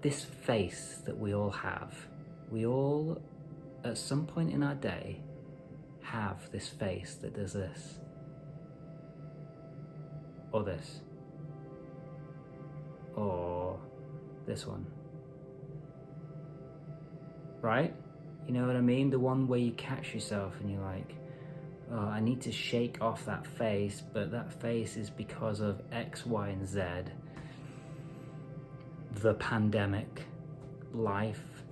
this face that we all have, we all, at some point in our day, have this face that does this. Or this. Or this one. Right? You know what I mean? The one where you catch yourself and you're like, oh, I need to shake off that face, but that face is because of X, Y, and Z. The pandemic, life,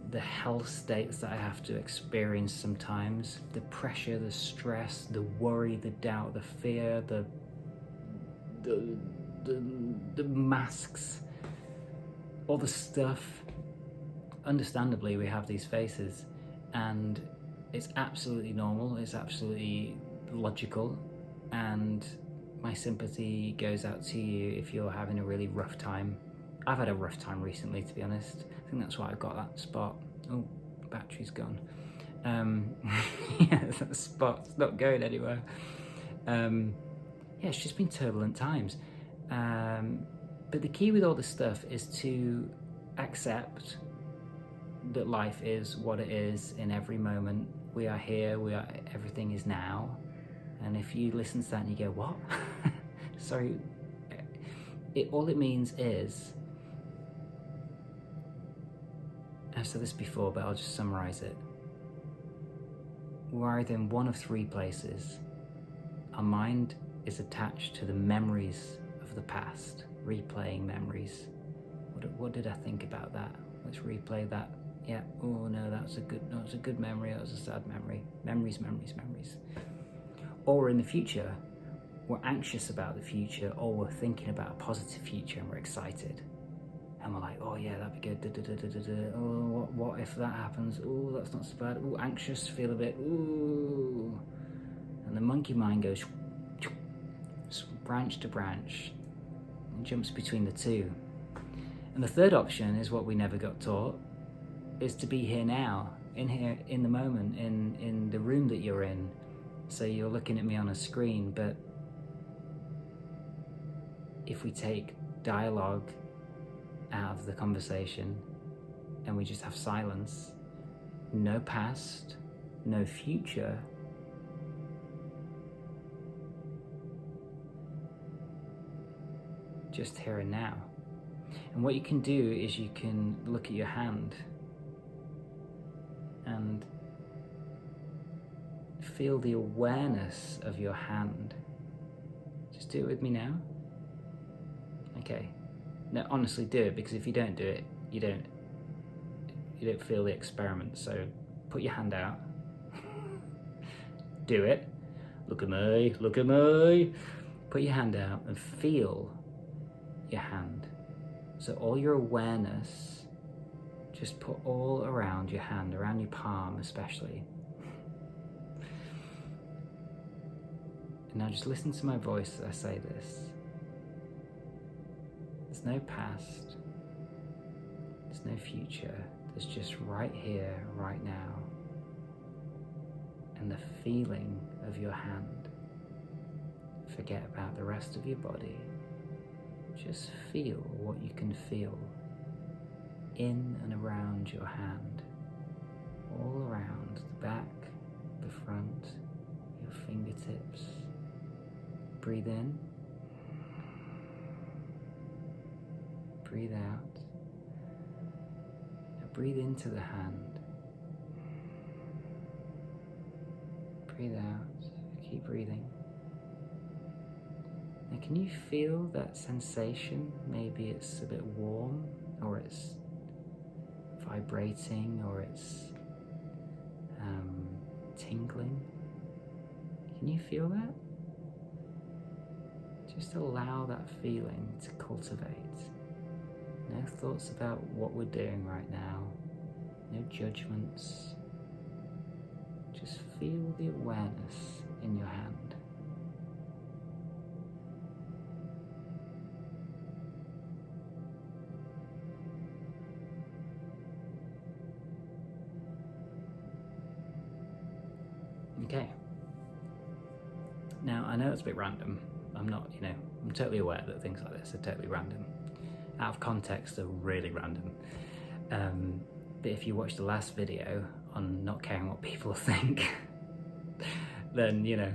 the hell states that I have to experience sometimes, the pressure, the stress, the worry, the doubt, the fear, the masks, all the stuff. Understandably, we have these faces, and it's absolutely normal, it's absolutely logical, and my sympathy goes out to you if you're having a really rough time. I've had a rough time recently, to be honest. I think that's why I got that spot. Oh, battery's gone. Yeah, that spot's not going anywhere. Yeah, it's just been turbulent times. But the key with all this stuff is to accept that life is what it is in every moment. We are here, everything is now. And if you listen to that and you go, what? Sorry, all it means is, I've said this before, but I'll just summarize it. We're either in one of three places. Our mind is attached to the memories of the past, replaying memories. What did I think about that? Let's replay that. Yeah, oh no, that's a good memory, that was a sad memory. Memories. Or in the future, we're anxious about the future, or we're thinking about a positive future and we're excited. And we're like, oh yeah, that'd be good. Oh, what if that happens? Oh, that's not so bad. Oh, anxious, feel a bit, ooh. And the monkey mind goes branch to branch and jumps between the two. And the third option is what we never got taught, is to be here now, in the moment, in the room that you're in. So you're looking at me on a screen, but if we take dialogue out of the conversation and we just have silence, no past, no future, just here and now. And what you can do is you can look at your hand and feel the awareness of your hand. Just do it with me now. Okay. No, honestly, do it, because if you don't do it, you don't feel the experiment. So put your hand out. Do it. Look at me. Put your hand out and feel your hand. So all your awareness, just put all around your hand, around your palm especially. And now just listen to my voice as I say this. There's no past, there's no future, there's just right here, right now, and the feeling of your hand. Forget about the rest of your body, just feel what you can feel in and around your hand, all around the back, the front, your fingertips. Breathe in. Breathe out. Now breathe into the hand. Breathe out. Keep breathing. Now can you feel that sensation? Maybe it's a bit warm, or it's vibrating, or it's tingling. Can you feel that? Just allow that feeling to cultivate. No thoughts about what we're doing right now, no judgments. Just feel the awareness in your hand. Okay. Now, I know it's a bit random. I'm totally aware that things like this are totally random. out of context are really random. But if you watch the last video on not caring what people think, then, you know,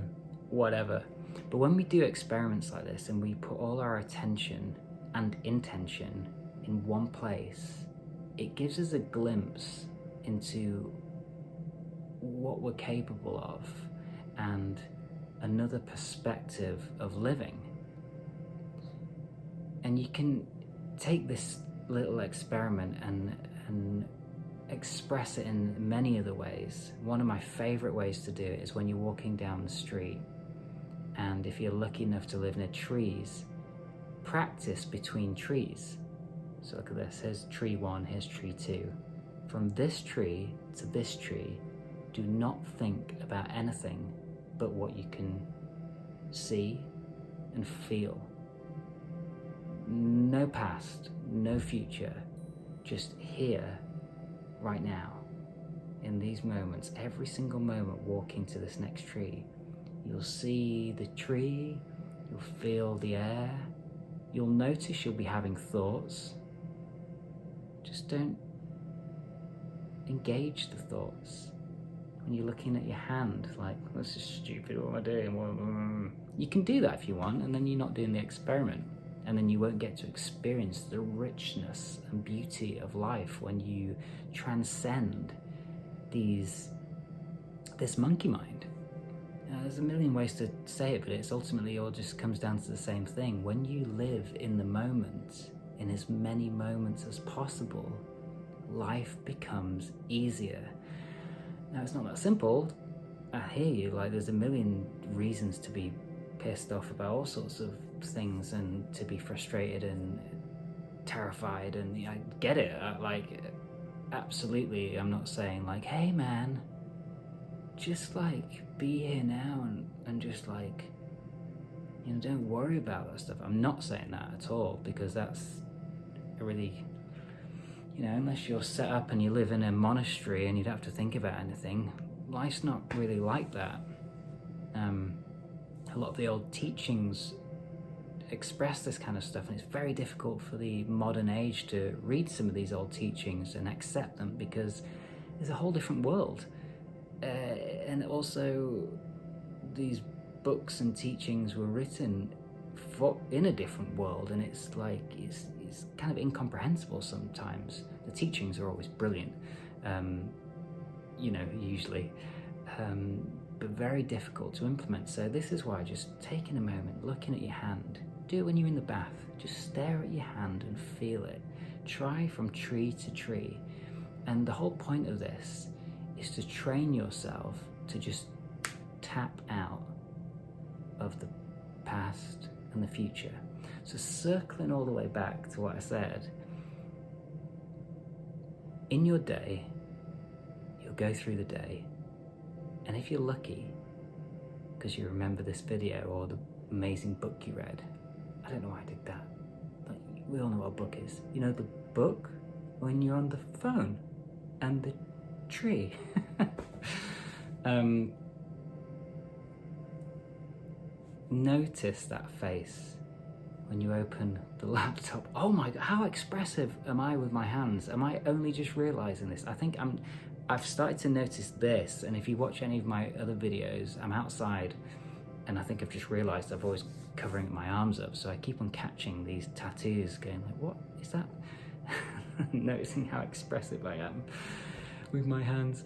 whatever. But when we do experiments like this and we put all our attention and intention in one place, it gives us a glimpse into what we're capable of and another perspective of living. And you can take this little experiment and express it in many other ways. One of my favorite ways to do it is when you're walking down the street, and if you're lucky enough to live near trees, practice between trees. So look at this, here's tree 1, here's tree 2. From this tree to this tree, do not think about anything but what you can see and feel. No past, no future, just here, right now, in these moments, every single moment walking to this next tree. You'll see the tree, you'll feel the air, you'll notice you'll be having thoughts. Just don't engage the thoughts. When you're looking at your hand, like, this is stupid, what am I doing? You can do that if you want, and then you're not doing the experiment. And then you won't get to experience the richness and beauty of life when you transcend this monkey mind. There's a million ways to say it, but it's ultimately all just comes down to the same thing. When you live in the moment, in as many moments as possible, life becomes easier. Now, it's not that simple. I hear you, like, there's a million reasons to be pissed off about all sorts of things and to be frustrated and terrified, and I get it, like, absolutely. I'm not saying like, hey man, just like be here now and just like, you know, don't worry about that stuff. I'm not saying that at all, because that's a really, you know, unless you're set up and you live in a monastery and you'd have to think about anything, life's not really like that. A lot of the old teachings express this kind of stuff, and it's very difficult for the modern age to read some of these old teachings and accept them, because there's a whole different world. And also, these books and teachings were written in a different world, and it's like, it's kind of incomprehensible sometimes. The teachings are always brilliant, you know, usually, but very difficult to implement. So this is why just taking a moment, looking at your hand, do it when you're in the bath, just stare at your hand and feel it. Try from tree to tree. And the whole point of this is to train yourself to just tap out of the past and the future. So circling all the way back to what I said, in your day, you'll go through the day, and if you're lucky, because you remember this video or the amazing book you read, I don't know why I did that, but we all know what a book is. You know the book when you're on the phone and the tree. Notice that face when you open the laptop. Oh my God, how expressive am I with my hands? Am I only just realizing this? I think I've started to notice this, and if you watch any of my other videos, I'm outside, and I think I've just realized I've always covering my arms up, so I keep on catching these tattoos, going like, what is that? Noticing how expressive I am with my hands.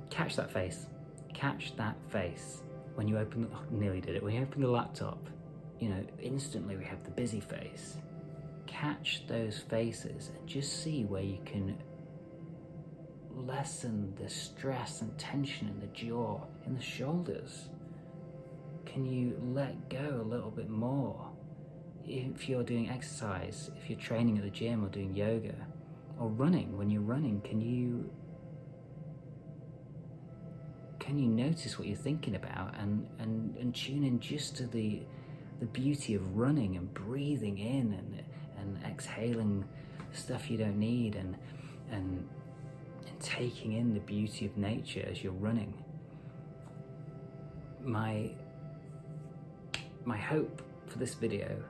Catch that face. Catch that face when you open, nearly did it, when you open the laptop, you know, instantly we have the busy face. Catch those faces and just see where you can lessen the stress and tension in the jaw, in the shoulders. Can you let go a little bit more? If you're doing exercise, if you're training at the gym or doing yoga or running, when you're running, can you notice what you're thinking about and tune in just to the beauty of running and breathing in and exhaling stuff you don't need and taking in the beauty of nature as you're running. My hope for this video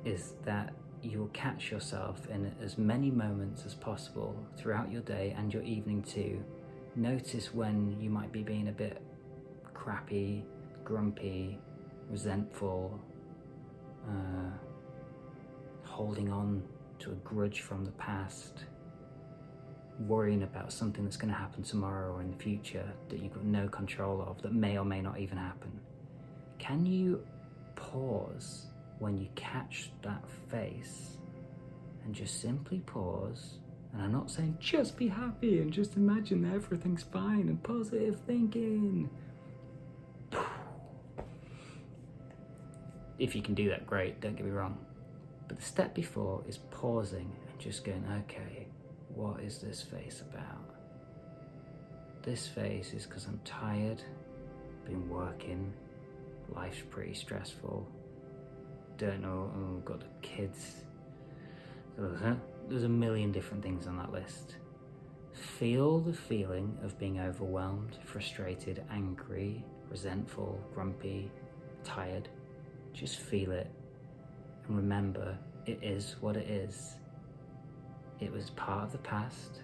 is that you'll catch yourself in as many moments as possible throughout your day and your evening too. Notice when you might be being a bit crappy, grumpy, resentful, holding on to a grudge from the past, worrying about something that's going to happen tomorrow or in the future that you've got no control of, that may or may not even happen. Can you pause when you catch that face and just simply pause? And I'm not saying just be happy and just imagine that everything's fine and positive thinking. If you can do that, great, don't get me wrong. But the step before is pausing and just going, okay, what is this face about? This face is because I'm tired, been working, life's pretty stressful, don't know, got the kids. There's a million different things on that list. Feel the feeling of being overwhelmed, frustrated, angry, resentful, grumpy, tired. Just feel it and remember, it is what it is. It was part of the past.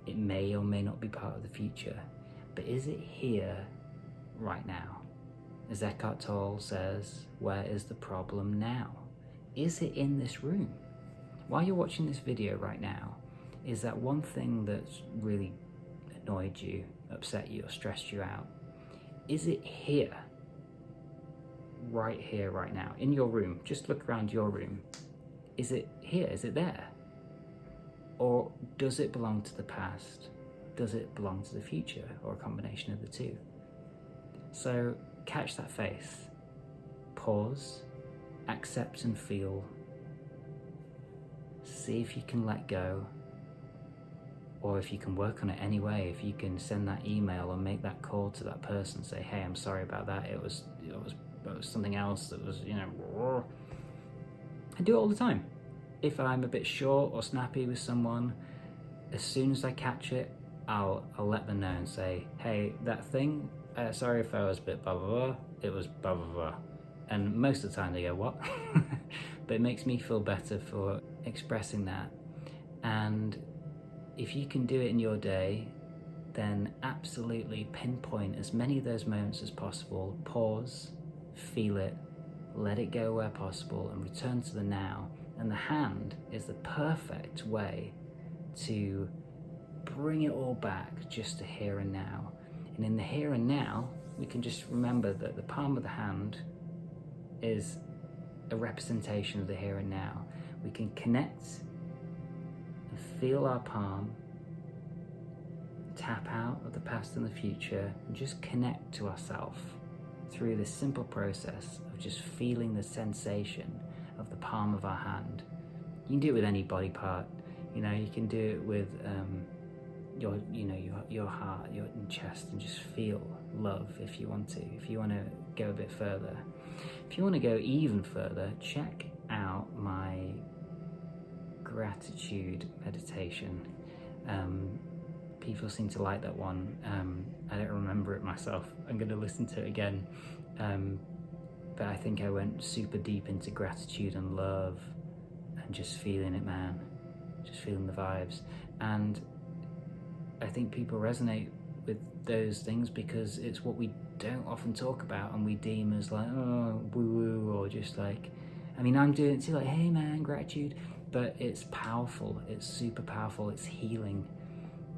It may or may not be part of the future, but is it here right now? As Eckhart Tolle says, where is the problem now? Is it in this room? While you're watching this video right now, is that one thing that's really annoyed you, upset you, or stressed you out? Is it here? Right here, right now, in your room? Just look around your room. Is it here? Is it there? Or does it belong to the past? Does it belong to the future? Or a combination of the two? So catch that face. Pause. Accept and feel. See if you can let go. Or if you can work on it anyway, if you can send that email or make that call to that person, say, hey, I'm sorry about that. It was something else that was, I do it all the time. If I'm a bit short or snappy with someone, as soon as I catch it, I'll let them know and say, hey, that thing, sorry if I was a bit blah, blah, blah, it was blah, blah, blah. And most of the time they go, what? But it makes me feel better for expressing that. And if you can do it in your day, then absolutely pinpoint as many of those moments as possible, pause, feel it, let it go where possible, and return to the now. And the hand is the perfect way to bring it all back just to here and now. And in the here and now, we can just remember that the palm of the hand is a representation of the here and now. We can connect and feel our palm, tap out of the past and the future, and just connect to ourselves through this simple process of just feeling the sensation of the palm of our hand. You can do it with any body part. You can do it with your heart, your chest, and just feel love if you want to. If you want to go a bit further, if you want to go even further, check out my gratitude meditation. People seem to like that one. I don't remember it myself. I'm going to listen to it again. But I think I went super deep into gratitude and love and just feeling it, man. Just feeling the vibes. And I think people resonate with those things because it's what we don't often talk about and we deem as like, oh, woo-woo, or just like, I'm doing it too, like, hey man, gratitude. But it's powerful, it's super powerful, it's healing.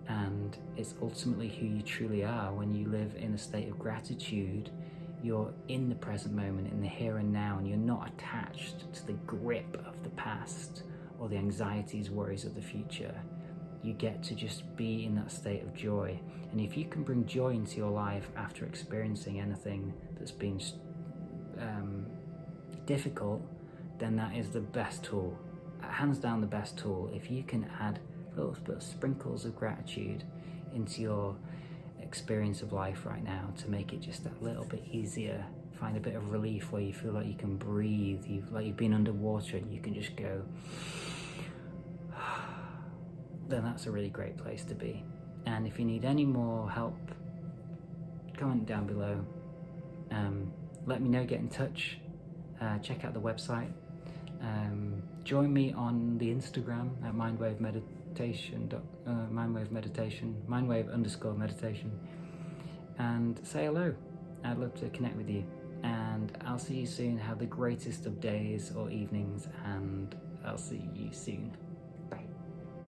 And it's ultimately who you truly are. When you live in a state of gratitude, you're in the present moment, in the here and now, and you're not attached to the grip of the past or the anxieties, worries of the future. You get to just be in that state of joy. And if you can bring joy into your life after experiencing anything that's been difficult, then that is the best tool. Hands down the best tool. If you can add little sprinkles of gratitude into your experience of life right now to make it just that little bit easier, find a bit of relief where you feel like you can breathe, like you've been underwater and you can just go, then that's a really great place to be. And if you need any more help, comment down below. Let me know, get in touch, check out the website. Join me on the Instagram at mindwave meditation, mindwave_meditation, and say hello. I'd love to connect with you, and I'll see you soon. Have the greatest of days or evenings, and I'll see you soon.